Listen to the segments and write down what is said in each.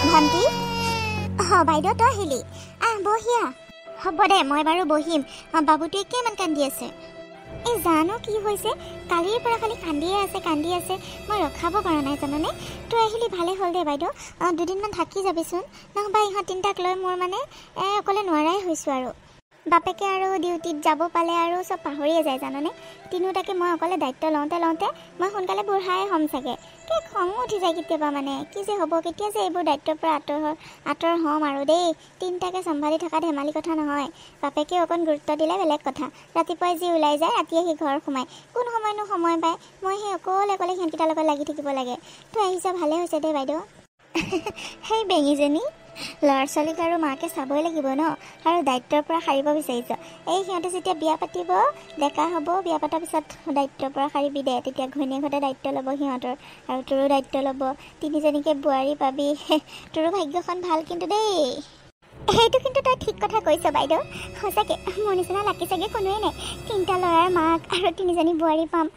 ভণ্টি বাইদেউ তই আহিলি বহিয়া হ'ব দে মই বাৰু বহিম বাবুটোৱে কিমান কান্দি আছে এই জানো কি হৈছে কালিৰ পৰা খালি কান্দি আছে মই ৰখাব পৰা নাই জানানে তই আহিলি ভালে হ'ল দে বাইদেউ দুদিনমান থাকি যাবিচোন নহবা ইহঁত তিনিটাক লৈ মোৰ মানে অকলে নোৱাৰাই হৈছোঁ আৰু বাপেকে আৰু ডিউটিত যাব পালে আৰু চব পাহৰিয়ে যায় জানানে তিনিওটাকে মই অকলে দায়িত্ব লওঁতে মই সোনকালে বুঢ়াই হ'ম চাগে কি খং উঠি যায় কেতিয়াবা মানে কি যে হ'ব কেতিয়া যে এইবোৰ দায়িত্বৰ পৰা আঁতৰ হ'ম আৰু দেই তিনিটাকে চম্ভালি থকা ধেমালি কথা নহয় বাপেকে অকণ গুৰুত্ব দিলে বেলেগ কথা ৰাতিপুৱাই যি ওলাই যায় ৰাতিয়ে সি ঘৰ সোমায় কোন সময়নো সময় পায় মই সেই অকলে সিহঁতকেইটাৰ লগত লাগি থাকিব লাগে তই আহিছ ভালে হৈছে দেই বাইদেউ সেই বেঙীজনী ল'ৰা ছোৱালীক আৰু মাকে চাবই লাগিব ন আৰু দায়িত্বৰ পৰা সাৰিব বিচাৰিছ এই সিহঁতে যেতিয়া বিয়া পাতিব ডেকা হ'ব বিয়া পতাৰ পিছত দায়িত্বৰ পৰা সাৰিবি দে তেতিয়া ঘৈণীয়েকহঁতে দায়িত্ব ল'ব সিহঁতৰ আৰু তোৰো দায়িত্ব ল'ব তিনিজনীকে বোৱাৰী পাবি তোৰো ভাগ্যখন ভাল কিন্তু দেই সেইটো কিন্তু তই ঠিক কথা কৈছ বাইদেউ সঁচাকৈ মোৰ নিচিনা লাকি চাগে কোনোৱেই নাই তিনিটা ল'ৰাৰ মাক আৰু তিনিজনী বোৱাৰী পাম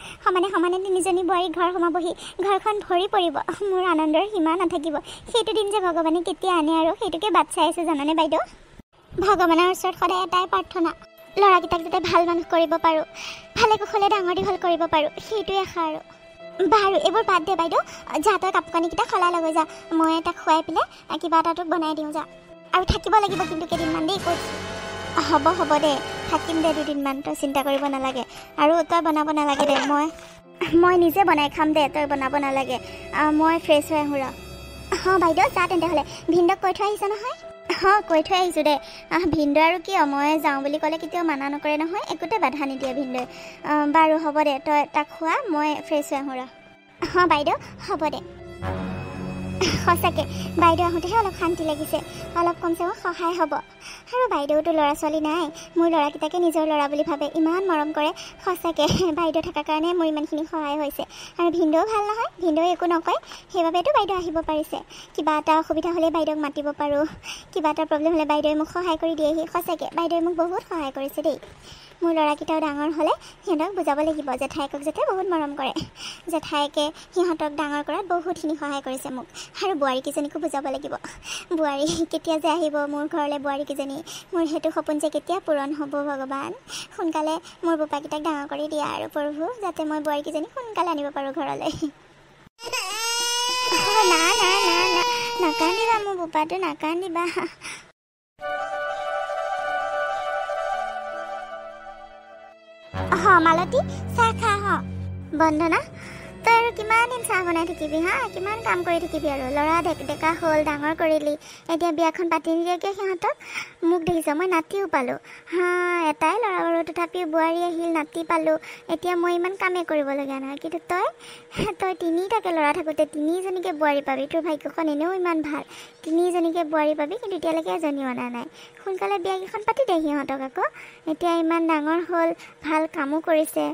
সমানে তিনিজনী বোৱাৰী ঘৰ সোমাবহি ঘৰখন ভৰি পৰিব মোৰ আনন্দৰ সীমা নাথাকিব সেইটো দিন যে ভগৱানে কেতিয়া আনে আৰু সেইটোকে বাট চাই আছোঁ জানানে বাইদেউ ভগৱানৰ ওচৰত সদায় এটাই প্ৰাৰ্থনা ল'ৰাকেইটাক যাতে ভাল মানুহ কৰিব পাৰোঁ ভালে কুশলে ডাঙৰ দীঘল কৰিব পাৰোঁ সেইটোৱে আশা আৰু বাৰু এইবোৰ বাদ দে বাইদেউ যা তই কাপোৰ কানিকেইটা সলাই লৈ যা মই তাক খুৱাই পেলাই কিবা এটা তোক বনাই দিওঁ যা আৰু থাকিব লাগিব কিন্তু কেইদিনমান দেই কৈছোঁ হ'ব দে থাকিম দে দুদিনমান তই চিন্তা কৰিব নালাগে আৰু তই বনাব নালাগে দে মই নিজে বনাই খাম দে তই বনাব নালাগে মই ফ্ৰেছ হৈ আহোঁ বাইদেউ যা তেন্তে হ'লে ভিনদক কৈ থৈ আহিছ নহয় কৈ থৈ আহিছোঁ দে ভিনদ আৰু কিয় মই যাওঁ বুলি ক'লে কেতিয়াও মানা নকৰে নহয় একোতে বাধা নিদিয়ে ভিনদই বাৰু হ'ব দে তই তাক খোৱা মই ফ্ৰেছ হৈ আহোঁ বাইদেউ হ'ব দে সঁচাকৈ বাইদেউ আহোঁতেহে অলপ শান্তি লাগিছে অলপ কমচে কম সহায় হ'ব আৰু বাইদেউতো ল'ৰা ছোৱালী নাই মোৰ ল'ৰাকেইটাকে নিজৰ ল'ৰা বুলি ভাবে ইমান মৰম কৰে সঁচাকৈ বাইদেউ থকাৰ কাৰণে মোৰ ইমানখিনি সহায় হৈছে আৰু ভিনদেউ ভাল নহয় ভিনদেউ একো নকয় সেইবাবেতো বাইদেউ আহিব পাৰিছে কিবা এটা অসুবিধা হ'লে বাইদেউক মাতিব পাৰোঁ কিবা এটা প্ৰব্লেম হ'লে বাইদেৱে মোক সহায় কৰি দিয়েহি সঁচাকৈ বাইদেৱে মোক বহুত সহায় কৰিছে দেই মোৰ ল'ৰাকেইটাও ডাঙৰ হ'লে সিহঁতক বুজাব লাগিব জেঠাইকক যাতে বহুত মৰম কৰে জেঠাইকে সিহঁতক ডাঙৰ কৰাত বহুতখিনি সহায় কৰিছে মোক আৰু বোৱাৰীকেইজনীকো বুজাব লাগিব বোৱাৰী কেতিয়া যে আহিব মোৰ ঘৰলৈ বোৱাৰীকেইজনী মোৰ সেইটো সপোন যে কেতিয়া পূৰণ হ'ব ভগৱান সোনকালে মোৰ বোপাকেইটাক ডাঙৰ কৰি দিয়া আৰু প্ৰভু যাতে মই বোৱাৰীকেইজনী সোনকালে আনিব পাৰোঁ ঘৰলৈ না নাকান্দিবা মোৰ বোপাটো নাকান্দিবা মালতী চাহ খা বন্দনা তই আৰু কিমান দিন চাহ বনাই থাকিবি কিমান কাম কৰি থাকিবি আৰু ল'ৰা ডেকা হ'ল ডাঙৰ কৰিলি এতিয়া বিয়াখন পাতি নিদিয়াকৈ সিহঁতক মোক দেখিছ মই নাতিও পালোঁ এটাই ল'ৰা বাৰু তথাপিও বোৱাৰী আহিল নাতি পালোঁ এতিয়া মই ইমান কামেই কৰিবলগীয়া নহয় কিন্তু তই তিনিটাকে ল'ৰা থাকোঁতে তিনিজনীকে বোৱাৰী পাবি তোৰ ভাগ্যখন এনেও ইমান ভাল তিনিজনীকে বোৱাৰী পাবি কিন্তু এতিয়ালৈকে এজনীও অনা নাই সোনকালে বিয়াকেইখন পাতি দে সিহঁতক আকৌ এতিয়া ইমান ডাঙৰ হ'ল ভাল কামো কৰিছে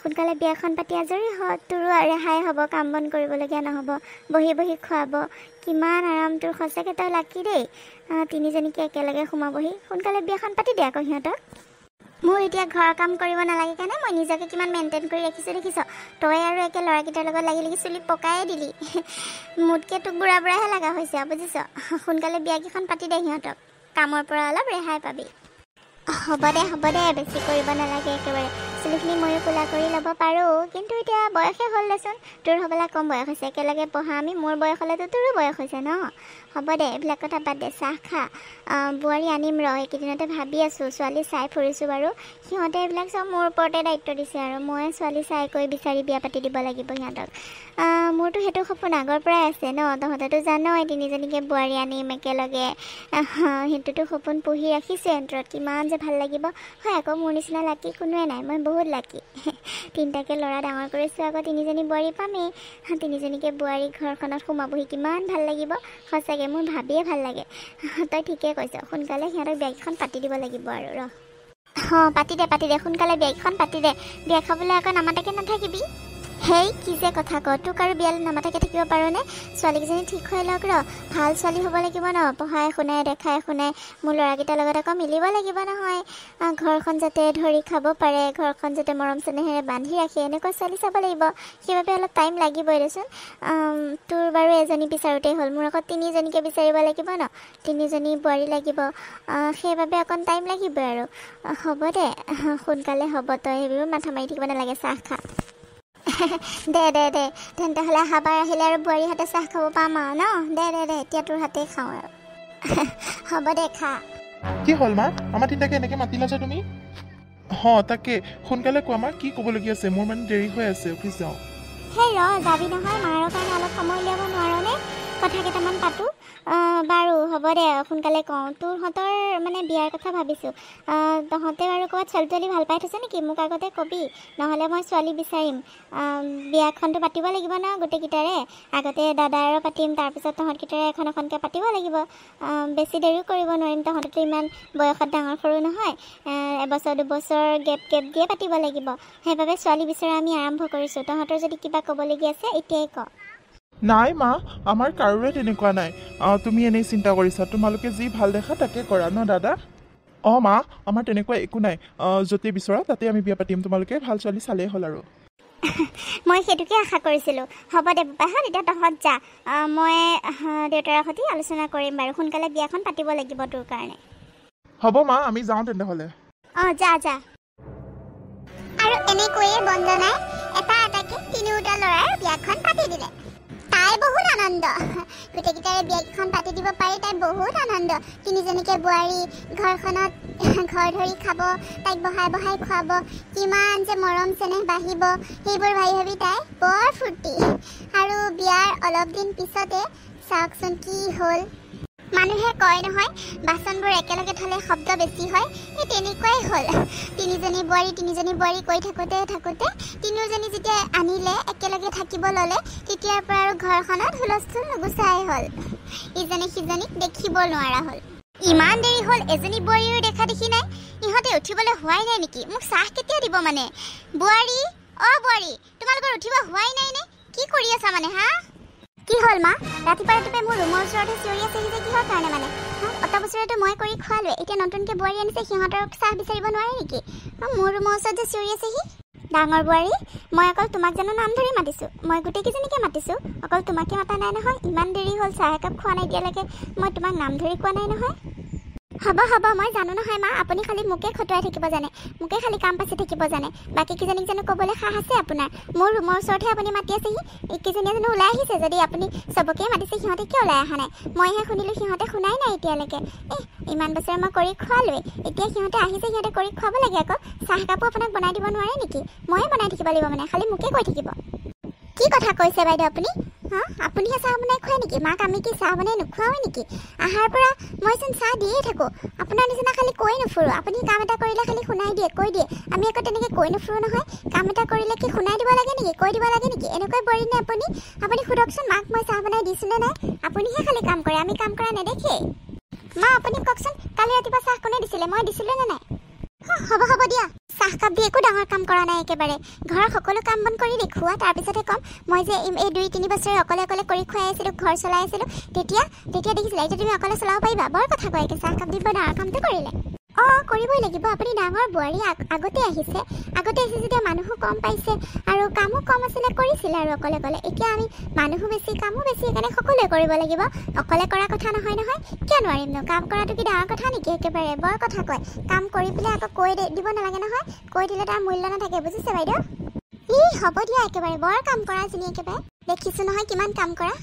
সোনকালে বিয়াখন পাতি আজৰি হওক তোৰো ৰেহাই হ'ব কাম বন কৰিবলগীয়া নহ'ব বহি খুৱাব কিমান আৰাম তোৰ সঁচাকৈ তই লাকি দেই তিনিজনীকে একেলগে সোমাবহি সোনকালে বিয়াখন পাতি দে আকৌ সিহঁতক মোৰ এতিয়া ঘৰৰ কাম কৰিব নালাগে কাৰণে মই নিজকে কিমান মেইনটেইন কৰি ৰাখিছোঁ দেখিছ তই আৰু একে ল'ৰাকেইটাৰ লগত লাগি চুলি পকাই দিলি মোতকৈ তোক বুঢ়াহে লগা হৈছে বুজিছ সোনকালে বিয়াকেইখন পাতি দে সিহঁতক কামৰ পৰা অলপ ৰেহাই পাবি হ'ব দে বেছি কৰিব নালাগে একেবাৰে চুলিখিনি ময়ো কোলা কৰি ল'ব পাৰোঁ কিন্তু এতিয়া বয়সে হ'ল দেচোন তোৰ হ'বলৈ কম বয়স হৈছে একেলগে পঢ়া আমি মোৰ বয়স হ'লেতো তোৰো বয়স হৈছে ন হ'ব দে এইবিলাক কথা বাদ দে চাহ খা বোৱাৰী আনিম এইকেইদিনতে ভাবি আছোঁ ছোৱালী চাই ফুৰিছোঁ বাৰু সিহঁতে এইবিলাক চব মোৰ ওপৰতে দায়িত্ব দিছে আৰু মই ছোৱালী চাই কৰি বিচাৰি বিয়া পাতি দিব লাগিব সিহঁতক মোৰতো সেইটো সপোন আগৰ পৰাই আছে ন তহঁতেতো জানই তিনিজনীকে বোৱাৰী আনিম একেলগে সেইটোতো সপোন পুহি ৰাখিছোঁ অন্তৰত কিমান যে ভাল লাগিব হয় আকৌ মোৰ নিচিনা লাকি কোনোৱে নাই মই বহুত লাকি তিনিটাকে ল'ৰা ডাঙৰ কৰিছোঁ আকৌ তিনিজনী বোৱাৰী পামেই তিনিজনীকে বোৱাৰী ঘৰখনত সোমাবহি কিমান ভাল লাগিব সঁচাকৈ মোৰ ভাবিয়ে ভাল লাগে তই ঠিকে কৈছ সোনকালে সিহঁতক বিয়াকেইখন পাতি দিব লাগিব আৰু পাতি দে সোনকালে বিয়াকেইখন পাতি দে বিয়া খাবলৈ আকৌ নামাতাকৈ নাথাকিবি হেই কি যে কথা ক তোক আৰু বিয়ালৈ নামাতাকে থাকিব পাৰোনে ছোৱালীকেইজনী ঠিক হৈ লওক ৰ ভাল ছোৱালী হ'ব লাগিব ন পঢ়াই শুনাই দেখাই শুনাই মোৰ ল'ৰাকেইটাৰ লগত আকৌ মিলিব লাগিব নহয় ঘৰখন যাতে ধৰি খাব পাৰে ঘৰখন যাতে মৰম চেনেহেৰে বান্ধি ৰাখে এনেকুৱা ছোৱালী চাব লাগিব সেইবাবে অলপ টাইম লাগিবই দেচোন তোৰ বাৰু এজনী বিচাৰোঁতেই হ'ল মোৰ আকৌ 3জনীকে বিচাৰিব লাগিব ন 3জনী বোৱাৰী লাগিব সেইবাবে অকণ টাইম লাগিবই আৰু হ'ব দে সোনকালে হ'ব তই সেইবোৰ মাথা মাৰি থাকিব নালাগে চাহ খা দে তেন্তে হ'লে হাবাৰ আহিলে আৰু বোৱাৰী হাতে চাহ খাব পাম আৰু ন দে এতিয়া তোৰ হাতে খাওঁ আৰু হ'ব দে খা কি হ'ল মা আমাৰ তিনিটাকে এনেকৈ মাতিলা যে তুমি তাকে সোনকালে কোৱা আমাৰ কি ক'বলগীয়া আছে মোৰ মানে দেৰি হৈ আছে অফিচ যাওঁ সেই যাবি নহয় মাৰৰ কাৰণে অলপ সময় উলিয়াব নোৱাৰনে কথা কেইটামান পাতোঁ বাৰু হ'ব দে সোনকালে কওঁ তোৰহঁতৰ মানে বিয়াৰ কথা ভাবিছোঁ তহঁতে বাৰু ক'ৰবাত ছোৱালী ভাল পাই থৈছে নেকি মোক আগতে ক'বি নহ'লে মই ছোৱালী বিচাৰিম বিয়াখনটো পাতিব লাগিব ন গোটেইকেইটাৰে আগতে দাদাৰো পাতিম তাৰপিছত তহঁতকেইটাৰে এখনকৈ পাতিব লাগিব বেছি দেৰিও কৰিব নোৱাৰিম তহঁততো ইমান বয়সত ডাঙৰ সৰু নহয় এবছৰ দুবছৰ গেপ দিয়ে পাতিব লাগিব সেইবাবে ছোৱালী বিচৰা আমি আৰম্ভ কৰিছোঁ তহঁতৰ যদি কিবা ক'বলগীয়া আছে এতিয়াই ক নাই মা আমাৰ কাৰোৰে তেনেকুৱা নাই তুমি এনেই চিন্তা কৰিছা তোমালোকে যি ভাল দেখা তাকে কৰা ন দাদা মা আমাৰ তেনেকুৱা একো নাই য'তেই বিচৰা তাতে আমি বিয়া পাতিম তোমালোকে ভাল ছোৱালী চালেই হ'ল আৰু মই সেইটোকে আশা কৰিছিলোঁ হ'ব দে বাহা এতিয়া তহঁত যা মই দেউতাৰ সৈতে আলোচনা কৰিম বাৰু সোনকালে বিয়াখন পাতিব লাগিব তোৰ কাৰণে হ'ব মা আমি যাওঁ তেনেহ'লে যা আৰু এনেকৈয়ে বন্দনাই এটাকে তিনিওটা ল'ৰাৰ বিয়াখন পাতি দিলে তাই বহুত আনন্দ গোটেইকেইটাৰে বিয়াখন পাতি দিব পাৰি তাই বহুত আনন্দ 3জনীকে বোৱাৰী ঘৰখনত ঘৰ ধৰি খাব তাইক বহাই খুৱাব কিমান যে মৰম চেনেহ বাঢ়িব সেইবোৰ ভাবি তাই বৰ ফূৰ্তি আৰু বিয়াৰ অলপ দিন পিছতে চাওকচোন কি হ'ল মানুহে কয় নহয় বাচনবোৰ একেলগে থ'লে শব্দ বেছি হয় সেই তেনেকুৱাই হ'ল 3জনী বোৱাৰী কৈ থাকোঁতে 3জনী যেতিয়া আনিলে একেলগে থাকিব ল'লে তেতিয়াৰ পৰা আৰু ঘৰখনত হুলস্থুল নুগুচাই হ'ল ইজনী সিজনীক দেখিব নোৱাৰা হ'ল ইমান দেৰি হ'ল এজনী বোৱাৰীও দেখা দেখি নাই ইহঁতে উঠিবলৈ হোৱাই নাই নেকি মোক চাহ কেতিয়া দিব মানে বোৱাৰী তোমালোকৰ উঠিব হোৱাই নাই নে কি কৰি আছা মানে হা কি হ'ল মা ৰাতিপুৱাই মোৰ ৰুমৰ ওচৰতে চিঞৰি আছেহি যে কিহৰ কাৰণে মানে অত বছৰতো মই কৰি খোৱালোৱে এতিয়া নতুনকৈ বোৱাৰী আনিছে সিহঁতক চাহ বিচাৰিব নোৱাৰে নেকি মোৰ ৰুমৰ ওচৰত যে চিঞৰি আছেহি ডাঙৰ বোৱাৰী মই অকল তোমাক জানো নাম ধৰি মাতিছোঁ মই গোটেইকেইজনীকে মাতিছোঁ অকল তোমাকে মাতা নাই নহয় ইমান দেৰি হ'ল চাহ একাপ খোৱা নাই এতিয়ালৈকে মই তোমাক নাম ধৰি কোৱা নাই নহয় হ'ব মই জানো নহয় মা আপুনি খালি মোকে খটুৱাই থাকিব জানে মোকে খালি কাম পাচি থাকিব জানে বাকীকেইজনীক জানো ক'বলৈ সাহ আছে আপোনাৰ মোৰ ৰুমৰ ওচৰতহে আপুনি মাতি আছেহি এইকেইজনীয়ে জানো ওলাই আহিছে যদি আপুনি চবকে মাতিছে সিহঁতে কিয় ওলাই অহা নাই মইহে শুনিলোঁ সিহঁতে শুনাই নাই এতিয়ালৈকে ইমান বছৰ মই কৰি খোৱালোৱে এতিয়া সিহঁতে আহিছে সিহঁতে কৰি খুৱাব লাগে আকৌ চাহ কাপো আপোনাক বনাই দিব নোৱাৰে নেকি ময়ে বনাই থাকিব লাগিব মানে খালি মোকে কৈ থাকিব কি কথা কৈছে বাইদেউ আপুনি আপুনিহে চাহ বনাই খুৱাই নেকি মাক আমি কি চাহ বনাই নোখোৱাওৱে নেকি আহাৰ পৰা মইচোন চাহ দিয়েই থাকোঁ আপোনাৰ নিচিনা খালি কৈ নুফুৰোঁ আপুনি কাম এটা কৰিলে খালি শুনাই দিয়ে কৈ দিয়ে আমি আকৌ তেনেকৈ কৈ নুফুৰোঁ নহয় কাম এটা কৰিলে কি শুনাই দিব লাগে নেকি কৈ দিব লাগে নেকি এনেকৈ বোৱাৰী নে আপুনি সোধকচোন মাক মই চাহ বনাই দিছোঁ নে নাই আপুনিহে খালি কাম কৰে আমি কাম কৰা নেদেখেই মা আপুনি কওকচোন কালি ৰাতিপুৱা চাহ কোনে দিছিলে মই দিছিলোঁ নে নাই হ'ব দিয়া চাহ কাপ দি একো ডাঙৰ কাম কৰা নাই একেবাৰে ঘৰৰ সকলো কাম বন কৰি দেখুওৱা তাৰপিছতে ক'ম মই যে এই 2-3 বছৰে অকলে কৰি খুৱাই আছিলোঁ ঘৰ চলাই আছিলোঁ তেতিয়া দেখিছিলে এতিয়া তুমি অকলে চলাব পাৰিবা বৰ কথা কয় চাহ কাপ দিব ডাঙৰ কামটো কৰিলে কৰিবই লাগিব আপুনি ডাঙৰ বোৱাৰী আগতে আহিছে যেতিয়া মানুহো কম পাইছে আৰু কামো কম আছিলে কৰিছিলে আৰু অকলে এতিয়া আমি মানুহো বেছি কামো বেছি সেইকাৰণে সকলোৱে কৰিব লাগিব অকলে কৰা কথা নহয় কিয় নোৱাৰিম ন কাম কৰাটো কি ডাঙৰ কথা নেকি একেবাৰে বৰ কথা কয় কাম কৰি পেলাই আকৌ কৈ দিব নালাগে নহয় কৈ দিলে তাৰ মূল্য নাথাকে বুজিছে বাইদেউ হ'ব দিয়া একেবাৰে বৰ কাম কৰা এজনী একেবাৰে দেখিছোঁ নহয় কিমান কাম কৰা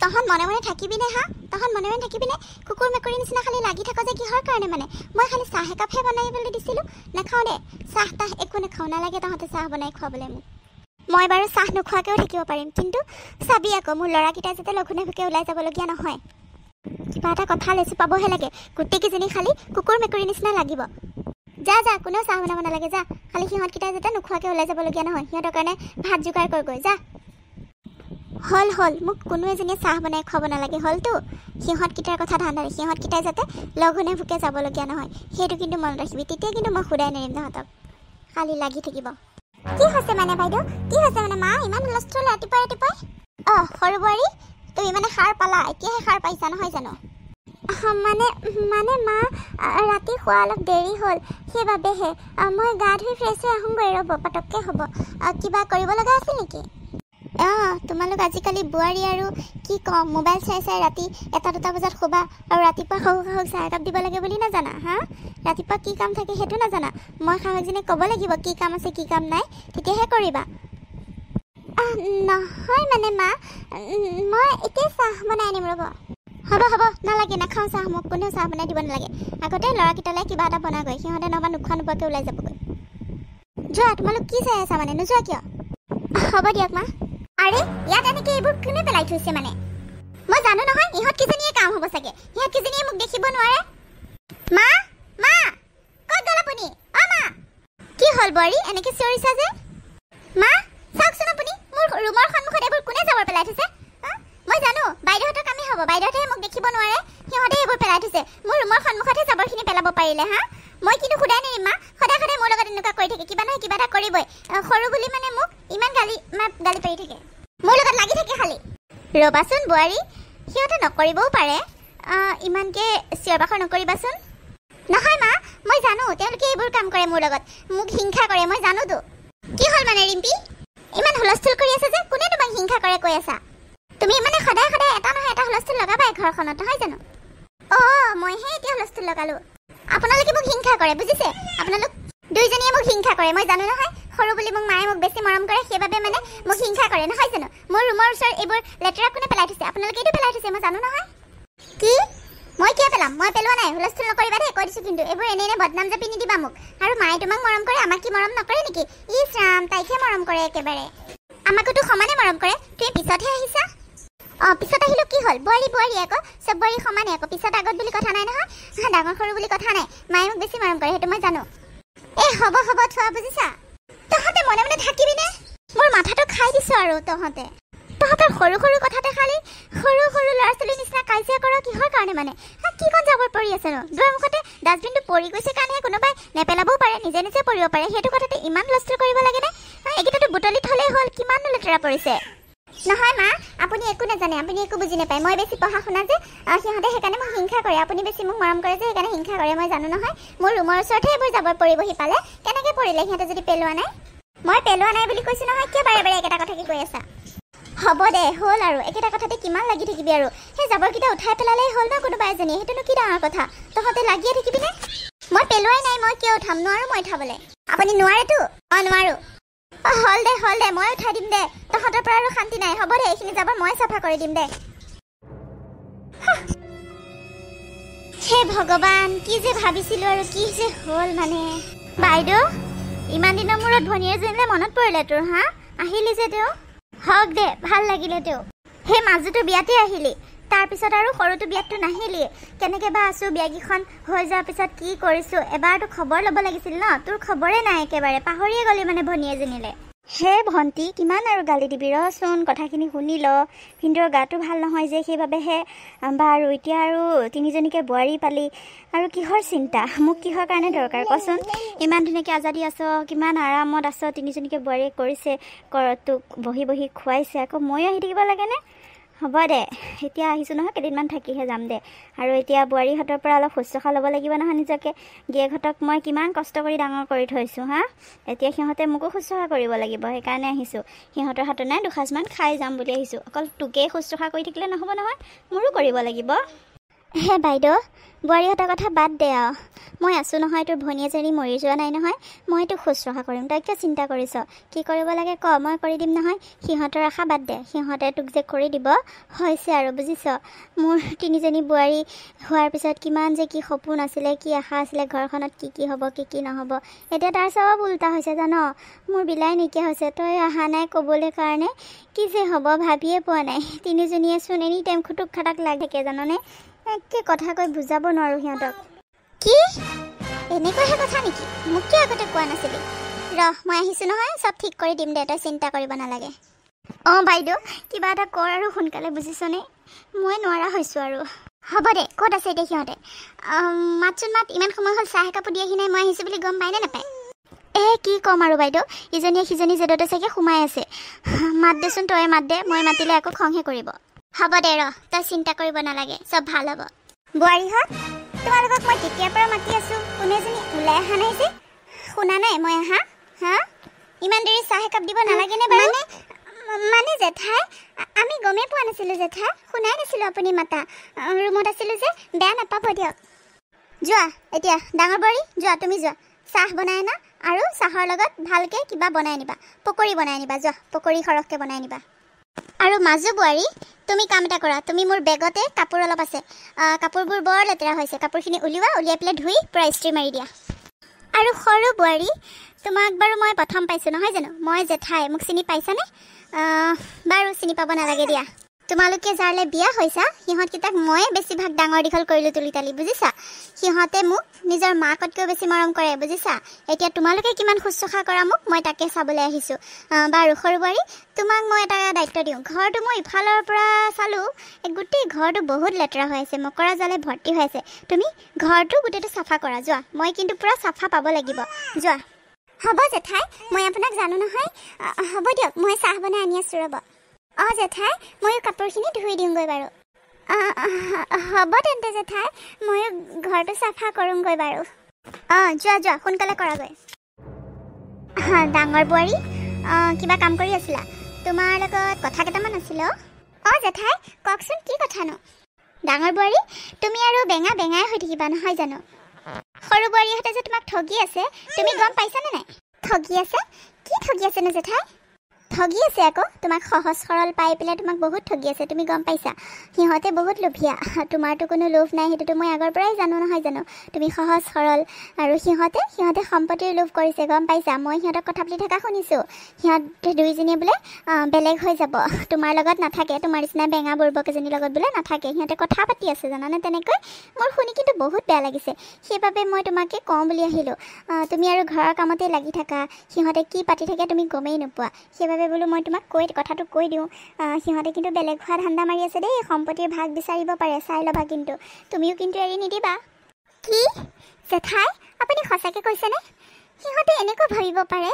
তহঁত মনে থাকিবিনে তহঁত মনে থাকিবিনে কুকুৰ মেকুৰীৰ নিচিনা খালি লাগি থাক যে কিহৰ কাৰণে মানে মই খালি চাহ একাপহে বনাবলৈ দিছিলোঁ নাখাওঁ দে চাহ তাহ একো নাখাওঁ নালাগে তহঁতে চাহ বনাই খুৱাবলৈ মোক মই বাৰু চাহ নোখোৱাকৈও থাকিব পাৰিম কিন্তু চাবি আকৌ মোৰ ল'ৰাকেইটা যাতে লঘোণে ভোকে ওলাই যাবলগীয়া নহয় কিবা এটা কথা লৈছোঁ পাবহে লাগে গোটেইকেইজনী খালি কুকুৰ মেকুৰীৰ নিচিনা লাগিব যা কোনেও চাহ বনাব নালাগে যা খালি সিহঁতকেইটা যাতে নোখোৱাকৈ ওলাই যাবলগীয়া নহয় সিহঁতৰ কাৰণে ভাত যোগাৰ কৰগৈ যা হ'ল মোক কোনো এজনীয়ে চাহ বনাই খুৱাব নালাগে হ'লতো সিহঁতকেইটাৰ কথা ধান্দা সিহঁতকেইটাই যাতে লঘোণে ভোকে যাবলগীয়া নহয় সেইটো কিন্তু মনত ৰাখিবি তেতিয়া কিন্তু মই সুধাই নেৰিম তহঁতক খালি লাগি থাকিব কি হৈছে মানে বাইদেউ কি হৈছে মানে মা ইমান হুলস্থুল ৰাতিপুৱাই সৰু বোৱাৰী তুমি মানে সাৰ পালা এতিয়াহে সাৰ পাইছা নহয় জানো মানে মানে মা ৰাতি খোৱা অলপ দেৰি হ'ল সেইবাবেহে মই গা ধুই ফ্ৰেছ হৈ আহোঁগৈ ৰ'ব পটককৈ হ'ব কিবা কৰিব লগা আছে নেকি তোমালোক আজিকালি বোৱাৰী আৰু কি ক'ম মোবাইল চাই চাই ৰাতি 1-2 বজাত শুবা আৰু ৰাতিপুৱা শাহুক চাহ একাপ দিব লাগে বুলি নাজানা হা ৰাতিপুৱা কি কাম থাকে সেইটো নাজানা মই শাহুকজনীক ক'ব লাগিব কি কাম আছে কি কাম নাই তেতিয়াহে কৰিবা নহয় মানে মা মই এতিয়া চাহ বনাই আনিম ৰ'ব হ'ব নালাগে নাখাওঁ চাহ মোক কোনেও চাহ বনাই দিব নালাগে আগতে ল'ৰাকেইটালৈ কিবা এটা বনাগৈ সিহঁতে নহবা নোখোৱাকৈ ওলাই যাবগৈ যোৱা তোমালোক কি চাই আছা মানে নোযোৱা কিয় হ'ব দিয়ক মা আৰে ইয়াত এনেকৈ এইবোৰ কোনে পেলাই থৈছে মানে মই জানো নহয় ইহঁত কিজনীয়ে কাম হ'ব চাগে ইহঁত কিজনীয়ে মোক দেখিব নোৱাৰে মা ক'ত গ'ল আপুনি মা কি হ'ল বোৱাৰী এনেকৈ চিঞৰিছা যে মা চাওকচোন আপুনি মোৰ ৰুমৰ সন্মুখত এইবোৰ কোনে জাবৰ পেলাই থৈছে মই জানো বাইদেউহঁতৰ কামেই হ'ব বাইদেউহঁতে মোক দেখিব নোৱাৰে সিহঁতে এইবোৰ পেলাই থৈছে মোৰ ৰুমৰ সন্মুখতহে জাবৰখিনি পেলাব পাৰিলে হা মই কিন্তু সুধাই নিদিম মা সদায় মোৰ লগত এনেকুৱা কৰি থাকে কিবা নহয় কিবা এটা কৰিবই সৰু বুলি মানে মোক ইমান গালি পাৰি থাকে মোৰ লগত লাগি থাকে খালি ৰ'বাচোন বোৱাৰী সিহঁতে নকৰিবও পাৰে ইমানকৈ চিঞৰ বাখৰ নকৰিবাচোন নহয় মা মই জানো তেওঁলোকে এইবোৰ কাম কৰে মোৰ লগত মোক হিংসা কৰে মই জানোতো কি হ'ল মানে ৰিম্পী ইমান হুলস্থুল কৰি আছে যে কোনে তোমাক হিংসা কৰে কৈ আছা তুমি মানে সদায় এটা নহয় এটা হুলস্থুল লগাবাই ঘৰখনত নহয় জানো মইহে এতিয়া হুলস্থুল লগালোঁ আপোনালোকে মোক হিংসা কৰে বুজিছে আপোনালোক দুইজনীয়ে মোক হিংসা কৰে মই জানো নহয় সৰু বুলি মোক মায়ে মোক বেছি মৰম কৰে সেইবাবে মানে মোক হিংসা কৰে নহয় জানো মোৰ ৰুমৰ ওচৰত এইবোৰ লেতেৰা কোনে পেলাই থৈছে আপোনালোকে এইটো পেলাই থৈছে মই জানো নহয় কি মই কিয় পেলাম মই পেলোৱা নাই হুলস্থুল নকৰিবা দেই কৈ দিছোঁ কিন্তু এইবোৰ এনেই বদনাম জাপি নিদিবা মোক আৰু মায়ে তোমাক মৰম কৰে আমাক কি মৰম নকৰে নেকি ইছ ৰাম তাইকহে মৰম কৰে একেবাৰে আমাকোতো সমানে মৰম কৰে তুমি পিছতহে আহিছা পিছত আহিলোঁ কি হ'ল বোৱাৰী আকৌ চব বোৱাৰী সমানে আকৌ পিছত আগত বুলি কথা নাই নহয় ডাঙৰ সৰু বুলি কথা নাই মায়ে মোক বেছি মৰম কৰে সেইটো মই জানো হ'ব থোৱা বুজিছা তহঁতে মনে মনে থাকিবিনে মোৰ মাথাটো খাই দিছোঁ আৰু তহঁতৰ সৰু কথাতে খালি সৰু ল'ৰা ছোৱালীৰ নিচিনা কাজিয়া কৰা কিহৰ কাৰণে মানে কি কণ জাবৰ পৰি আছে ন দুৱাৰ মুখতে ডাষ্টবিনটো পৰি গৈছে কাৰণেহে কোনোবাই নেপেলাবও পাৰে নিজে পৰিব পাৰে সেইটো কথাতে ইমান হুলস্থুল কৰিব লাগেনে এইকেইটাতো বুটলি থ'লেই হ'ল কিমাননো লেতেৰা পৰিছে নহয় মা আপুনি একো নাজানে আপুনি একো বুজি নাপায় মই বেছি পঢ়া শুনা যে সিহঁতে সেইকাৰণে মোক হিংসা কৰে আপুনি বেছি মোক মৰম কৰে যে সেইকাৰণে হিংসা কৰে মই জানো নহয় মোৰ ৰুমৰ ওচৰতহে এইবোৰ জাবৰ পৰিবহি পালে কেনেকৈ পৰিলে সিহঁতে যদি পেলোৱা নাই মই পেলোৱা নাই বুলি কৈছোঁ নহয় কিয় বাৰে একেটা কথাকে কৈ আছা হ'ব দে হ'ল আৰু একেটা কথাতে কিমান লাগি থাকিবি আৰু সেই জাবৰকেইটা উঠাই পেলালেই হ'ল ন কোনোবা এজনীয়ে সেইটোনো কি ডাঙৰ কথা তহঁতে লাগিয়ে থাকিবিনে মই পেলোৱাই নাই মই কিয় উঠাম নোৱাৰোঁ মই উঠাবলৈ আপুনি নোৱাৰেতো নোৱাৰোঁ হ'ল দে মই উঠাই দিম দে তহঁতৰ পৰা আৰু শান্তি নাই হ'ব দে এইখিনি জাবৰ মই চাফা কৰি দিম দে হে ভগৱান কি যে ভাবিছিলোঁ আৰু কি যে হ'ল মানে বাইদেউ ইমান দিনৰ মূৰত ভনীয়ে যেনিলে মনত পৰিলে তোৰ হা আহিলি যে তেওঁ হওক দে ভাল লাগিলে তেওঁ সেই মাজুটো বিয়াতে আহিলি তাৰপিছত আৰু সৰুটো বিয়াততো নাহিলিয়ে কেনেকৈ বা আছোঁ বিয়াকেইখন হৈ যোৱাৰ পিছত কি কৰিছোঁ এবাৰতো খবৰ ল'ব লাগিছিল ন তোৰ খবৰে নাই একেবাৰে পাহৰিয়ে গ'লি মানে ভনী এজনীলে হে ভণ্টি কিমান আৰু গালি দিবি ৰচোন কথাখিনি শুনি ল ভিনদেউৰ গাটো ভাল নহয় যে সেইবাবেহে বাৰু এতিয়া আৰু তিনিজনীকে বোৱাৰী পালি আৰু কিহৰ চিন্তা মোক কিহৰ কাৰণে দৰকাৰ কচোন ইমান ধুনীয়াকৈ আজাদি আছ কিমান আৰামত আছ তিনিজনীকে বোৱাৰীয়ে কৰিছে তোক বহি খুৱাইছে আকৌ ময়ো আহি থাকিব লাগেনে হ'ব দে এতিয়া আহিছোঁ নহয় কেইদিনমান থাকিহে যাম দে আৰু এতিয়া বোৱাৰীহঁতৰ পৰা অলপ শুশ্ৰূষা ল'ব লাগিব নহয় নিজকে গিয়েকহঁতক মই কিমান কষ্ট কৰি ডাঙৰ কৰি থৈছোঁ হা এতিয়া সিহঁতে মোকো শুশ্ৰূষা কৰিব লাগিব সেইকাৰণে আহিছোঁ সিহঁতৰ হাতত নাই দুসাঁজমান খাই যাম বুলি আহিছোঁ অকল তোকেই শুশ্ৰূষা কৰি থাকিলে নহ'ব নহয় মোৰো কৰিব লাগিব হে বাইদেউ বোৱাৰীহঁতৰ কথা বাদ দে আৰু মই আছোঁ নহয় তোৰ ভনী এজনী মৰি যোৱা নাই নহয় মই তোক শুশ্ৰূষা কৰিম তই কিয় চিন্তা কৰিছ কি কৰিব লাগে ক মই কৰি দিম নহয় সিহঁতৰ আশা বাদ দে সিহঁতে তোক যে কৰি দিব হৈছে আৰু বুজিছ মোৰ তিনিজনী বোৱাৰী হোৱাৰ পিছত কিমান যে কি সপোন আছিলে কি আশা আছিলে ঘৰখনত কি হ'ব কি নহ'ব এতিয়া তাৰ চব উল্টা হৈছে জান মোৰ বিলাই নাইকিয়া হৈছে তই অহা নাই ক'বলৈ কাৰণে কি যে হ'ব ভাবিয়ে পোৱা নাই তিনিজনীয়েচোন এনি টাইম খুটুক খাটাক লাগি থাকে জাননে একে কথা কৈ বুজাব নোৱাৰোঁ সিহঁতক কি এনেকুৱাহে কথা নেকি মোক কিয় আগতে কোৱা নাছিলি মই আহিছোঁ নহয় চব ঠিক কৰি দিম দে তই চিন্তা কৰিব নালাগে বাইদেউ কিবা এটা কৰ আৰু সোনকালে বুজিছনে মই নোৱাৰা হৈছোঁ আৰু হ'ব দে ক'ত আছে এতিয়া সিহঁতে মাতচোন মাত ইমান সময় হ'ল চাহ একাপো দিয়াহি নাই মই আহিছোঁ বুলি গম পায়নে নাপায় কি ক'ম আৰু বাইদেউ, ইজনীয়ে সিজনী জেদতে চাগে সোমাই আছে। মাত দেচোন, তই মাত দে, মই মাতিলে আকৌ খংহে কৰিব। হ'ব দে ৰ, তই চিন্তা কৰিব নালাগে, চব ভাল হ'ব। বোৱাৰীহঁত, তোমালোকক মই তেতিয়াৰ পৰা মাতি আছোঁ, কোনো এজনী ওলাই অহা নাই যে। শুনা নাই মই আহা? হা, ইমান দেৰি চাহ একাপ দিব নালাগেনে বাৰু? মানে জেঠাই, আমি গমেই পোৱা নাছিলোঁ জেঠাই, শুনাই নাছিলোঁ আপুনি মাতা, ৰুমত আছিলোঁ যে, বেয়া নাপাব দিয়ক। যোৱা এতিয়া, ডাঙৰ বোৱাৰী যোৱা, তুমি যোৱা, চাহ বনাই আনা আৰু চাহৰ লগত ভালকৈ কিবা বনাই নিবা, পকৰি বনাই নিবা, যোৱা পকৰি সৰহকৈ বনাই নিবা। আৰু মাজু বোৱাৰী, তুমি কাম এটা কৰা, তুমি মোৰ বেগতে কাপোৰ অলপ আছে, কাপোৰবোৰ বৰ লেতেৰা হৈছে, কাপোৰখিনি উলিয়াই পেলাই ধুই পূৰা ইস্ত্ৰি মাৰি দিয়া। আৰু সৰু বোৱাৰী, তোমাক বাৰু মই প্ৰথম পাইছোঁ নহয় জানো, মই জেঠাই, মোক চিনি পাইছানে? বাৰু চিনি পাব নালাগে দিয়া। তোমালোকে যাৰলৈ বিয়া হৈছা সিহঁতকেইটাক ময়ে বেছিভাগ ডাঙৰ দীঘল কৰিলোঁ তুলি তালি, বুজিছা? সিহঁতে মোক নিজৰ মাকতকৈও বেছি মৰম কৰে, বুজিছা? এতিয়া তোমালোকে কিমান শুশ্ৰূষা কৰা মোক, মই তাকে চাবলৈ আহিছোঁ। বাৰু সৰু বোৱাৰী, তোমাক মই এটা দায়িত্ব দিওঁ। ঘৰটো মই ইফালৰ পৰা চালোঁ, গোটেই ঘৰটো বহুত লেতেৰা হৈ আছে, মকৰা জালে ভৰ্তি হৈ আছে। তুমি ঘৰটো গোটেইটো চাফা কৰা, যোৱা, মই কিন্তু পূৰা চাফা পাব লাগিব, যোৱা। হ'ব জেঠাই, মই আপোনাক জানো নহয়। হ'ব দিয়ক, মই চাহ বনাই আনি আছোঁ ৰ'ব। জেঠাই, ময়ো কাপোৰখিনি ধুই দিওঁগৈ বাৰু। হ'ব তেন্তে জেঠাই, ময়ো ঘৰটো চাফা কৰোঁগৈ বাৰু। যোৱা যোৱা, সোনকালে কৰাগৈ। ডাঙৰ বোৱাৰী, কিবা কাম কৰি আছিলা? তোমাৰ লগত কথা কেইটামান আছিল। জেঠাই কওকচোন, কি কথানো? ডাঙৰ বোৱাৰী, তুমি আৰু বেঙাই হৈ থাকিবা নহয় জানো? সৰু বোৱাৰীহঁতে যে তোমাক ঠগি আছে, তুমি গম পাইছানে নাই? ঠগি আছে? কি ঠগি আছেনো জেঠাই? ঠগি আছে আকৌ, তোমাক সহজ সৰল পাই পেলাই তোমাক বহুত ঠগি আছে, তুমি গম পাইছা? সিহঁতে বহুত লোভীয়া, তোমাৰতো কোনো লোভ নাই, সেইটোতো মই আগৰ পৰাই জানো নহয় জানো? তুমি সহজ সৰল, আৰু সিহঁতে সম্পত্তিৰ লোভ কৰিছে, গম পাইছা? মই সিহঁতক কথা পাতি থকা শুনিছোঁ, সিহঁতে দুইজনীয়ে বোলে বেলেগ হৈ যাব, তোমাৰ লগত নাথাকে, তোমাৰ নিচিনা বেঙা বুৰ্বক এজনীৰ লগত বোলে নাথাকে, সিহঁতে কথা পাতি আছে জানানে? তেনেকৈ মোৰ শুনি কিন্তু বহুত বেয়া লাগিছে, সেইবাবে মই তোমাকে কওঁ বুলি আহিলোঁ। তুমি আৰু ঘৰৰ কামতেই লাগি থাকা, সিহঁতে কি পাতি থাকে তুমি গমেই নোপোৱা, সেইবাবে বোলো মই তোমাক কথাটো কৈ দিওঁ। সিহঁতে কিন্তু বেলেগ হোৱা ধান্দা মাৰি আছে দেই, সম্পত্তিৰ ভাগ বিচাৰিব পাৰে, চাই ল'বা কিন্তু, তুমিও কিন্তু এৰি নিদিবা। কি জেঠাই, আপুনি সঁচাকৈ কৈছেনে? সিহঁতে এনেকৈ ভাবিব পাৰে?